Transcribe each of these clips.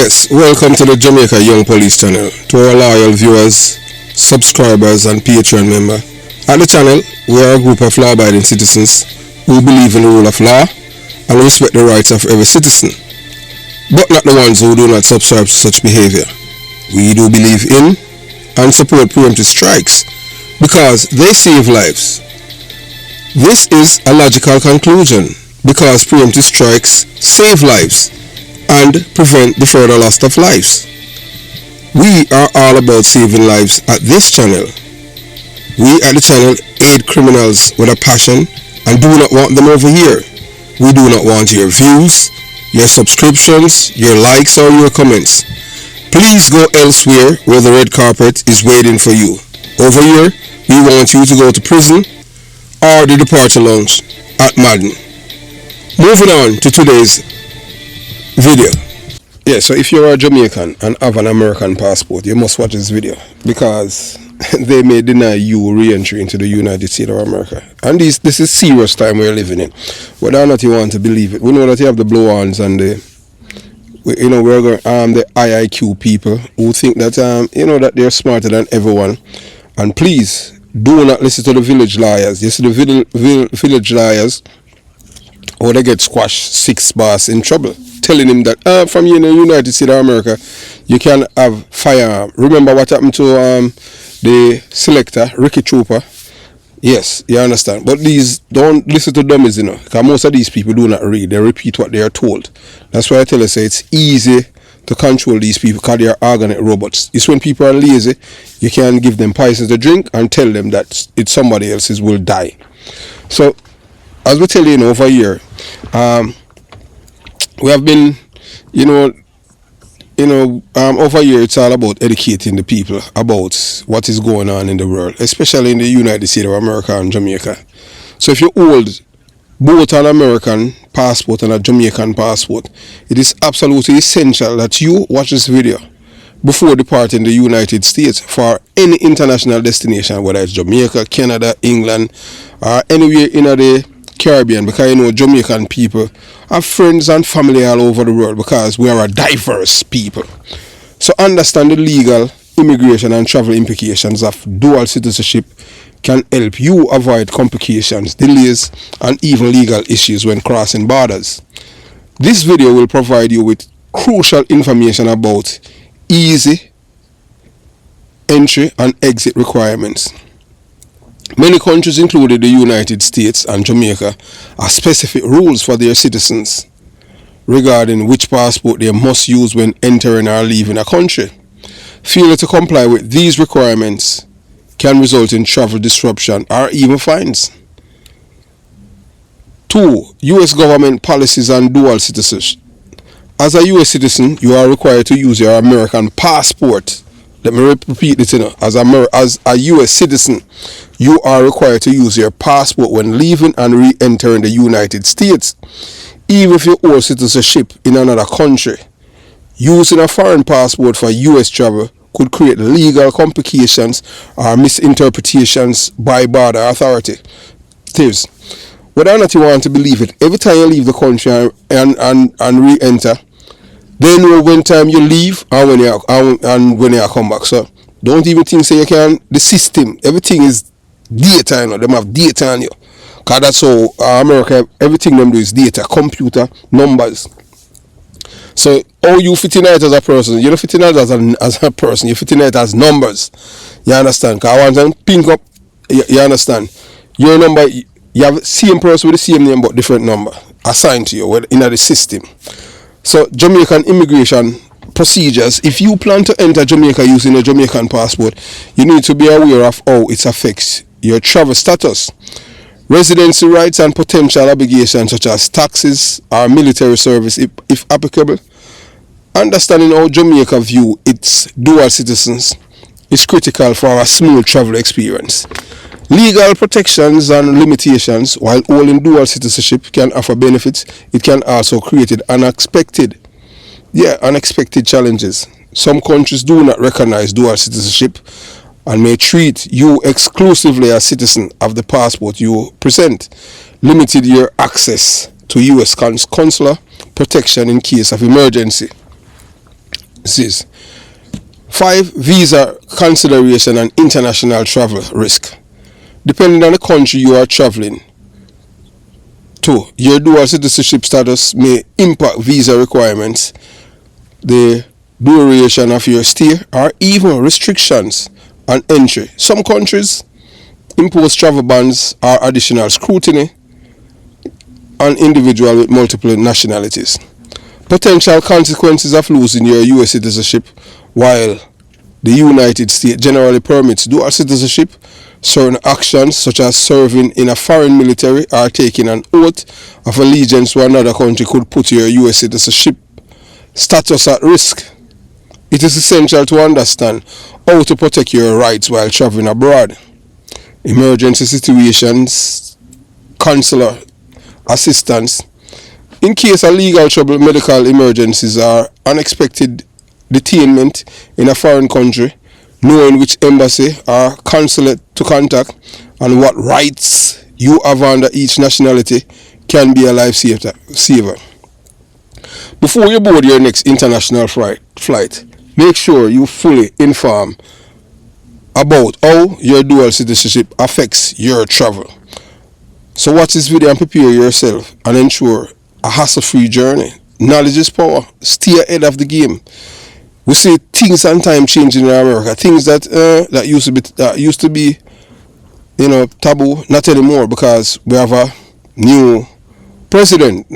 Yes, welcome to the Jamaica Young Police channel. To our loyal viewers, subscribers and Patreon member. At the channel, we are a group of law-abiding citizens who believe in the rule of law and respect the rights of every citizen, but not the ones who do not subscribe to such behavior. We do believe in and support preemptive strikes because they save lives. This is a logical conclusion because preemptive strikes save lives and prevent the further loss of lives. We are all about saving lives at this channel. We at the channel aid criminals with a passion and do not want them over here. We do not want your views, your subscriptions, your likes or your comments. Please go elsewhere where the red carpet is waiting for you. Over here, we want you to go to prison or the departure lounge at Madden. Moving on to today's video. Yeah, so if you're a Jamaican and have an American passport, you must watch this video because they may deny you re-entry into the United States of America. And this is serious time we're living in. Whether or not you want to believe it, we know that you have the blow-ons and we're going the IIQ people who think that that they're smarter than everyone. And please do not listen to the village liars. You see the village liars, or they get squashed 6 bars in trouble, telling him that from here in the United States of America you can have firearm. Remember what happened to the selector, Ricky Trooper? Yes, you understand. But these, don't listen to dummies, because most of these people do not read. They repeat what they are told. That's why I tell you, say it's easy to control these people because they are organic robots. It's when people are lazy, you can give them poison to drink and tell them that it's somebody else's will die. So, as we tell you over here, we have been, over here it's all about educating the people about what is going on in the world, especially in the United States of America and Jamaica. So if you hold both an American passport and a Jamaican passport, it is absolutely essential that you watch this video before departing the United States for any international destination, whether it's Jamaica, Canada, England, or anywhere in the Caribbean, because Jamaican people have friends and family all over the world because we are a diverse people. So understand the legal, immigration and travel implications of dual citizenship can help you avoid complications, delays and even legal issues when crossing borders. This video will provide you with crucial information about easy entry and exit requirements. Many countries, including the United States and Jamaica, have specific rules for their citizens regarding which passport they must use when entering or leaving a country. Failure to comply with these requirements can result in travel disruption or even fines. 2. U.S. government policies on dual citizenship. As a U.S. citizen, you are required to use your American passport. Let me repeat this, as a U.S. citizen, you are required to use your passport when leaving and re-entering the United States. Even if you hold citizenship in another country, using a foreign passport for U.S. travel could create legal complications or misinterpretations by border authorities. Whether or not you want to believe it, every time you leave the country and re-enter, they know when time you leave and when you come back. So don't even think you can. The system, everything is data. Them have data on you. Because that's how America, everything them do is data, computer, numbers. So how you fit in it as a person? You don't fit in it as a person. You fit in it as numbers. You understand? Because I want them pink up. You understand? Your number, you have the same person with the same name but different number assigned to you in the system. So Jamaican immigration procedures, if you plan to enter Jamaica using a Jamaican passport, you need to be aware of how it affects your travel status, residency rights and potential obligations such as taxes or military service if applicable. Understanding how Jamaica view its dual citizens is critical for a smooth travel experience. Legal protections and limitations. While holding dual citizenship can offer benefits, it can also create unexpected challenges. Some countries do not recognize dual citizenship and may treat you exclusively as citizen of the passport you present, limited your access to U.S. consular protection in case of emergency. This is 5. Visa consideration and international travel risk. Depending on the country you are traveling to, your dual citizenship status may impact visa requirements, the duration of your stay, or even restrictions on entry. Some countries impose travel bans or additional scrutiny on individuals with multiple nationalities. Potential consequences of losing your US citizenship. While the United States generally permits dual citizenship, certain actions such as serving in a foreign military or taking an oath of allegiance to another country could put your US citizenship status at risk. It is essential to understand how to protect your rights while traveling abroad. Emergency situations, consular assistance. In case of legal trouble, medical emergencies, or unexpected detainment in a foreign country, knowing which embassy or consulate to contact and what rights you have under each nationality can be a lifesaver. Before you board your next international flight, make sure you fully inform about how your dual citizenship affects your travel. So watch this video and prepare yourself and ensure a hassle-free journey. Knowledge is power. Stay ahead of the game. We see things and time changing in America. Things that used to be, taboo, not anymore, because we have a new president.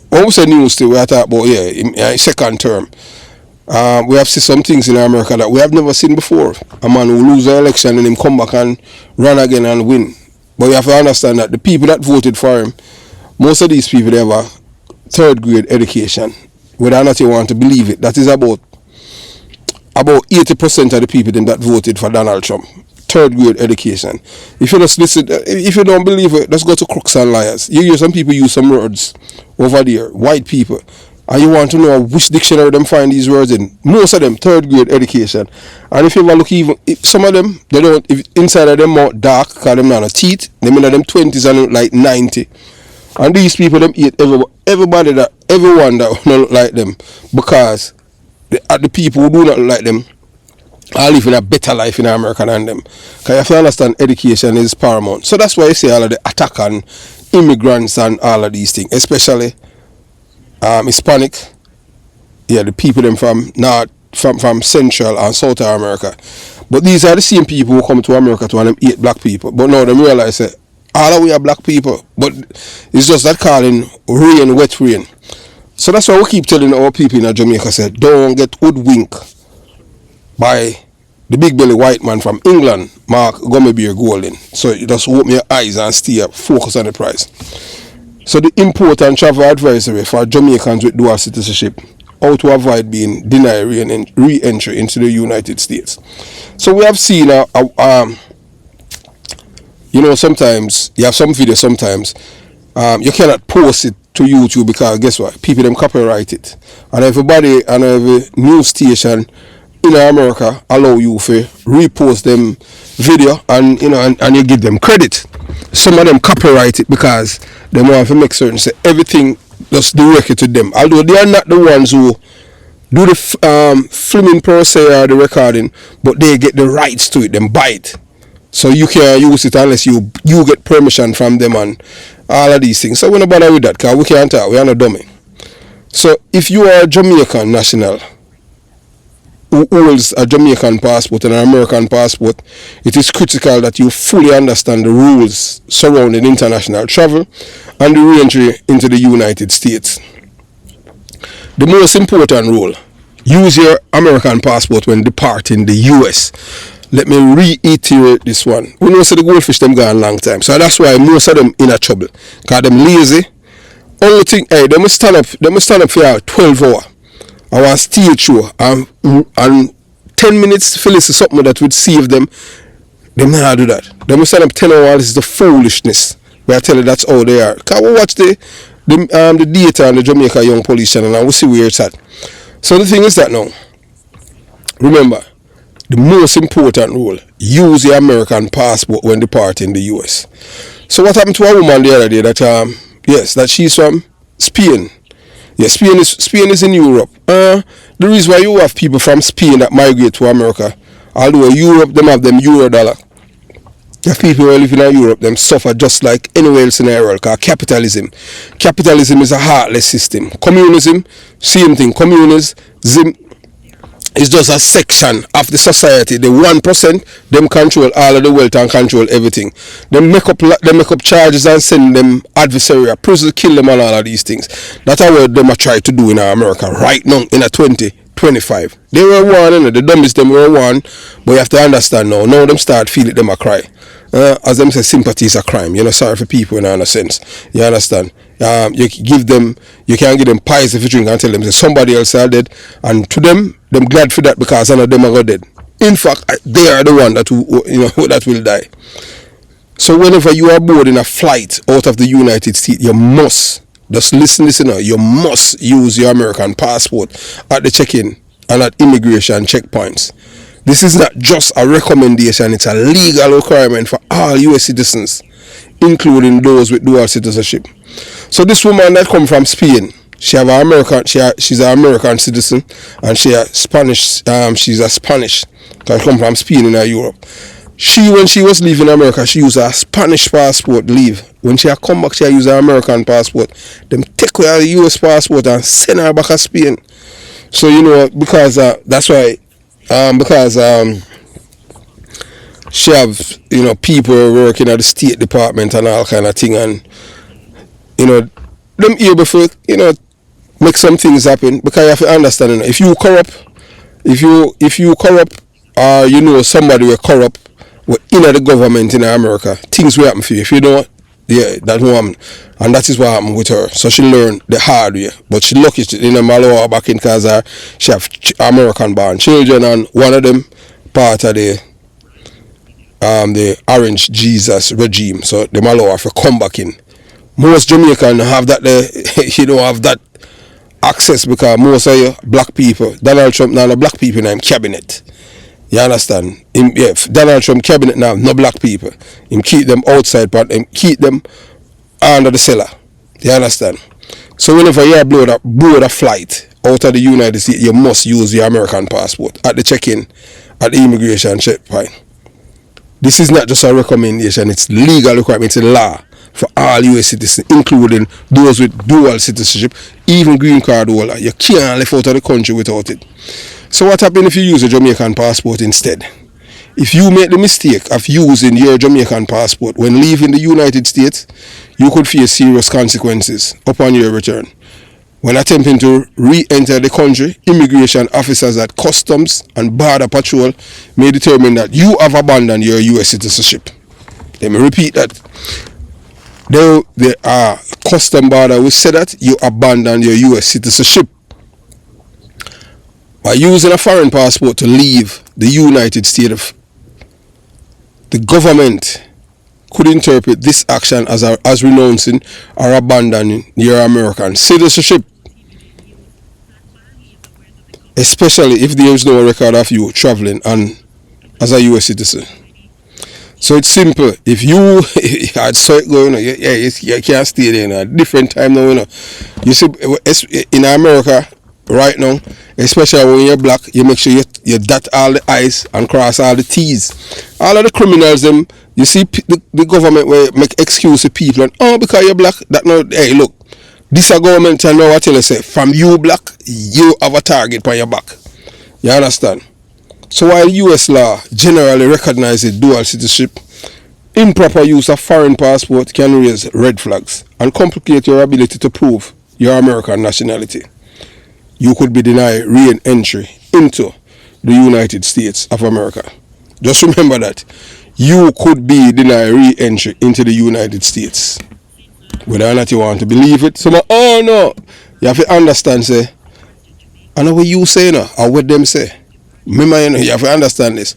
When we say new, still we are talking about in second term. We have seen some things in America that we have never seen before. A man who lose an election and him come back and run again and win. But you have to understand that the people that voted for him, most of these people, they have a third grade education. Whether or not you want to believe it, that is about 80% of the people that voted for Donald Trump. Third grade education. If you just listen, if you don't believe it, let's go to crooks and liars. You hear some people use some words over there, white people, and you want to know which dictionary them find these words in. Most of them third grade education. And if you ever look, even if some of them, they don't, if inside of them more dark, because them not no teeth, them in them 20s and look like 90. And these people them eat everyone that don't look like them, because the people who do not look like them are living a better life in America than them. Because you have to understand, education is paramount. So that's why you see all of the attack on immigrants and all of these things, especially Hispanic, the people them from Central and South America. But these are the same people who come to America to want them eat black people. But now they realize that all of we are black people, but it's just that calling rain, wet rain. So that's why we keep telling our people in Jamaica, say, don't get hoodwinked by the big belly white man from England, Mark Gummy Golden. So you just open your eyes and stay up, focus on the prize. So the import and travel advisory for Jamaicans with dual citizenship, how to avoid being denied re-entry into the United States. So we have seen sometimes you have some videos, sometimes you cannot post it to YouTube because guess what? People them copyright it. And everybody and every news station in America allow you to repost them video and and you give them credit. Some of them copyright it because they want to make certain say everything just directed to them. Although they are not the ones who do the filming per se or the recording, but they get the rights to it, them buy it. So you can't use it unless you get permission from them and all of these things. So we're not bother with that because we can't talk, we are not dummy. So if you are a Jamaican national who holds a Jamaican passport and an American passport, it is critical that you fully understand the rules surrounding international travel and the re-entry into the United States. The most important rule, use your American passport when departing the US. Let me reiterate this one. We know so the goldfish them gone a long time. So that's why most of them in a trouble. Because them lazy. Only thing, they must stand up for 12 hours. I want stage show and 10 minutes for listen something that would save them. They may not do that. They must stand up 10 hours. This is the foolishness. But I tell you that's how they are. Because we watch the data on the Jamaica Young Police channel and we see where it's at. So the thing is that now, remember, the most important rule, use your American passport when departing the US. So what happened to a woman the other day that that she's from Spain. Yeah, Spain is in Europe. The reason why you have people from Spain that migrate to America, although Europe, them have them euro dollar. The people who live in Europe, them suffer just like anywhere else in the world, because capitalism is a heartless system. Communism, same thing. Communism is just a section of the society. The 1%, them control all of the wealth and control everything. They make up charges and send them adversarial prison, kill them and all of these things. That's what them are trying to do in America right now in a 2025. They were warned, the dumbest them were warned, but you have to understand now. Now them start feeling them a cry. As them say, sympathy is a crime. You're not sorry for people in a sense. You understand? You can't give them pies if you drink and tell them that somebody else are dead, and to them glad for that because none of them are dead. In fact, they are the one that that will die. So whenever you are board in a flight out of the United States, you must just listen, you must use your American passport at the check-in and at immigration checkpoints. This is not just a recommendation, it's a legal requirement for all US citizens, including those with dual citizenship. So this woman that come from Spain, she's an American citizen, and she's a Spanish because she come from Spain in Europe. When she was leaving America, she used a Spanish passport to leave. When she come back, she used her American passport. Them take away the US passport and send her back to Spain. So because that's why. Because she have people working at the State Department and all kind of thing, and them able to make some things happen, because you have to understand, if you corrupt, or somebody will corrupt in the government in America, things will happen for you. If you don't, that woman, and that is what happened with her. So she learned the hard way, but she lucky in Malawi back in because she have American born children, and one of them part of the Orange Jesus regime. So the Malawi have to come back in. Most Jamaican have that have that access because most of you black people, Donald Trump now no black people in him cabinet. You understand? Donald Trump cabinet now, no black people. Him keep them outside, but him keep them under the cellar. You understand? So whenever you board a flight out of the United States, you must use your American passport at the check-in, at the immigration checkpoint. This is not just a recommendation, it's legal requirement, it's a law for all US citizens, including those with dual citizenship, even green card holder. You can't leave out of the country without it. So what happens if you use a Jamaican passport instead? If you make the mistake of using your Jamaican passport when leaving the United States, you could face serious consequences upon your return. When attempting to re-enter the country, immigration officers at Customs and Border Patrol may determine that you have abandoned your US citizenship. Let me repeat that. The Customs Border will say that you abandoned your US citizenship. By using a foreign passport to leave the United States, the government could interpret this action as renouncing or abandoning your American citizenship, especially if there is no record of you traveling as a US citizen. So it's simple. If you had saw it going, you can't stay there in a different time now. You see, in America right now, especially when you're black, you make sure you dot all the I's and cross all the T's. All of the criminals, them, you see the government will make excuse to people, and because you're black, that no, hey look, this a government and now I tell you, say, from you black, you have a target on your back. You understand? So while US law generally recognizes dual citizenship, improper use of foreign passport can raise red flags and complicate your ability to prove your American nationality. You could be denied re-entry into the United States of America. Just remember that. You could be denied re-entry into the United States. Whether or not you want to believe it. No. You have to understand, say, I know what you say now, or what them say. Remember, you have to understand this.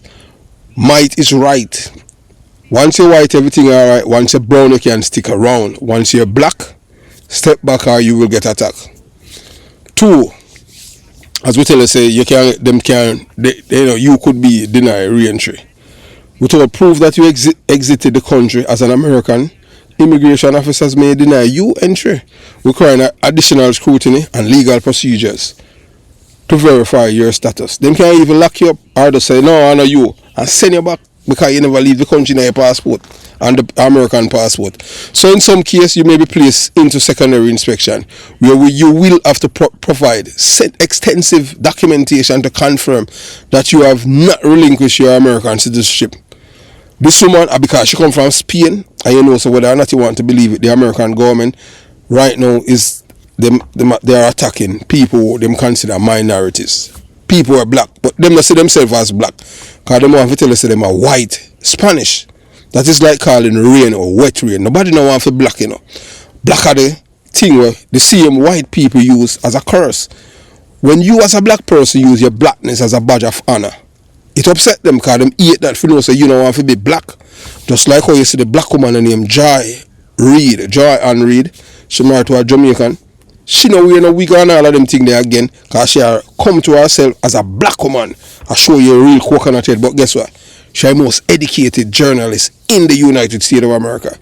Might is right. Once you're white, everything alright. Once you're brown, you can stick around. Once you're black, step back or you will get attacked. 2, as we tell you, say, you could be denied re-entry. Without proof that you exited the country as an American, immigration officers may deny you entry, requiring additional scrutiny and legal procedures. to verify your status. Them can't even lock you up or just say, no, I know you, and send you back because you never leave the country in your passport and the American passport. So in some cases, you may be placed into secondary inspection where you will have to provide extensive documentation to confirm that you have not relinquished your American citizenship. This woman, because she come from Spain, and you know, so whether or not you want to believe it, the American government right now is they are attacking people who them consider minorities. People are black, but them not see themselves as black. Because them want to tell us them are white, Spanish. That is like calling rain or wet rain. Nobody know want for black, you know. Black are the thing where the same white people use as a curse. When you as a black person use your blackness as a badge of honor, it upset them because them hate that for no say you don't want to be black. Just like how you see the black woman named Joy Ann Reid. She married to a Jamaican. She know wearing a wig and all of them things there again because she come to herself as a black woman. I show you a real coconut head, but guess what? She's the most educated journalist in the United States of America.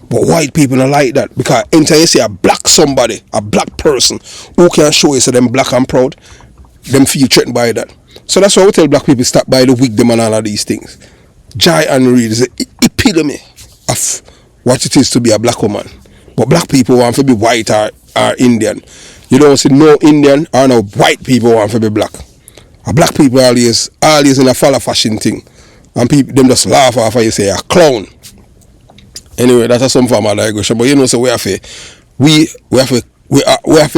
But white people don't like that because anytime you see a black somebody, a black person who can show you so them black and proud, them feel threatened by that. So that's why we tell black people stop by the wig them and all of these things. Joy Ann Reid is the epitome of what it is to be a black woman. But black people want to be white or Indian. You don't see no Indian or no white people want to be black. A black people always in a follow fashion thing. And people them just laugh off and you say a clown. Anyway, that's some form of digression. But you know, so we have to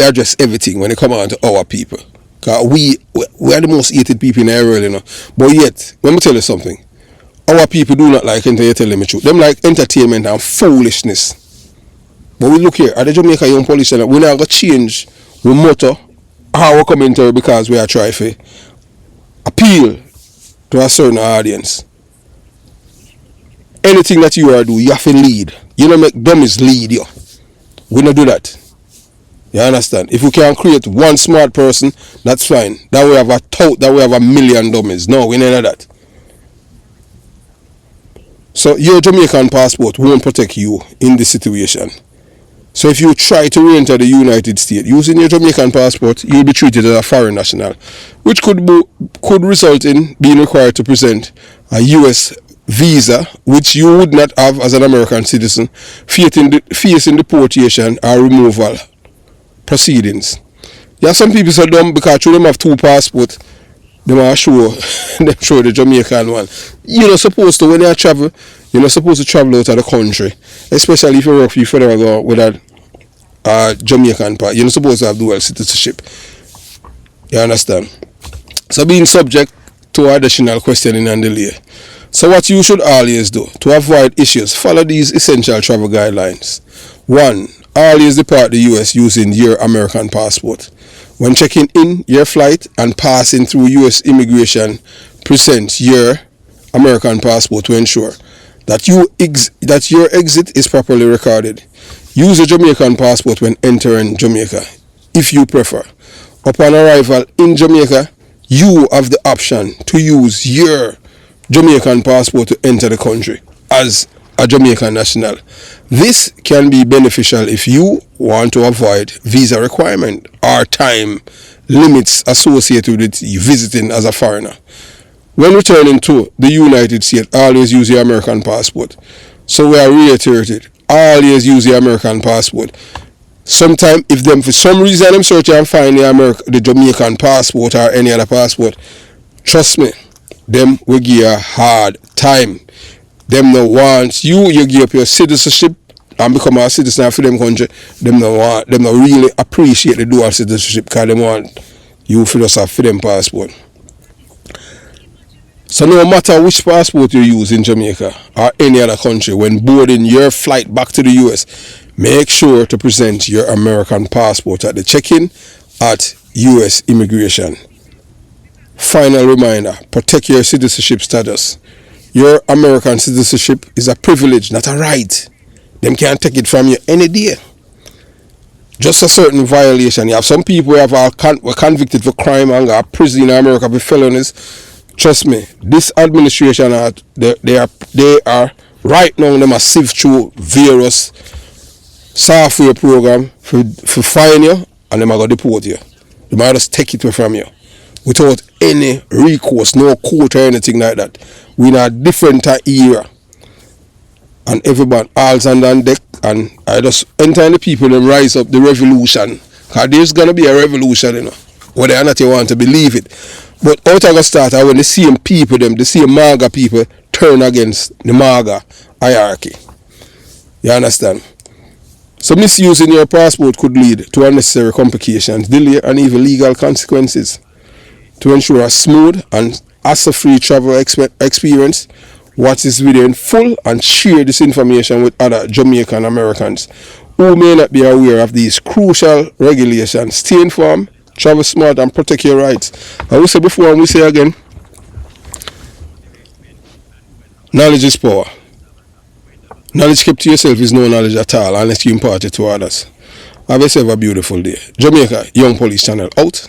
address everything when it comes on to our people. Because we are the most hated people in the world, you know. But yet, let me tell you something. Our people do not like entertainment, tell them the truth. Them like entertainment and foolishness. But we look here, at the Jamaican Young Police Channel, we're not going to change the motto, our commentary, because we are trying to appeal to a certain audience. Anything that you are doing, you have to lead. You don't make dummies lead you. We don't do that. You understand? If we can create one smart person, that's fine. That we have a million dummies. No, we don't know that. So your Jamaican passport won't protect you in this situation. So if you try to re-enter the United States using your Jamaican passport, you'll be treated as a foreign national, which could result in being required to present a U.S. visa, which you would not have as an American citizen, facing deportation or removal proceedings. Yeah, some people so dumb because them have two passports. They might show the Jamaican one. You're not supposed to, when you travel, you're not supposed to travel out of the country, especially if you work for your federal government with a Jamaican part. You're not supposed to have dual citizenship. You understand? So being subject to additional questioning and delay. So what you should always do to avoid issues, follow these essential travel guidelines. 1. Always depart the US using your American passport. When checking in your flight and passing through US immigration, present your American passport to ensure that your exit is properly recorded. Use a Jamaican passport when entering Jamaica, if you prefer. Upon arrival in Jamaica, you have the option to use your Jamaican passport to enter the country as a Jamaican national. This can be beneficial if you want to avoid visa requirement or time limits associated with visiting as a foreigner. When returning to the United States, always use your American passport. So we are reiterated, always use your American passport. Sometimes if them for some reason them search and find the Jamaican passport or any other passport, trust me, them will give you a hard time. Them no want you give up your citizenship and become a citizen for them country. Them no really appreciate the dual citizenship because they want you for just have for them passport. So no matter which passport you use in Jamaica or any other country, when boarding your flight back to the US, make sure to present your American passport at the check-in at US immigration. Final reminder, protect your citizenship status. Your American citizenship is a privilege, not a right. Them can't take it from you any day. Just a certain violation. You have some people who were convicted for crime and got prison in America for felonies. Trust me, this administration they are right now them a sift through various software program for fine you and them are going to deport you. They might just take it away from you. without any recourse, no court or anything like that. We in a different era. And everyone all's on deck, and I just enter the people and rise up the revolution. Because there's gonna be a revolution, you know. Whether or not you want to believe it. But out of the start when the same people, the same MAGA people turn against the MAGA hierarchy. You understand? So misusing your passport could lead to unnecessary complications, delay, and even legal consequences. To ensure a smooth and hassle-free travel experience, watch this video in full and share this information with other Jamaican Americans who may not be aware of these crucial regulations. Stay informed, travel smart, and protect your rights. I will say before and we say again, knowledge is power. Knowledge kept to yourself is no knowledge at all unless you impart it to others. Have yourself a beautiful day. Jamaica Young Police Channel out.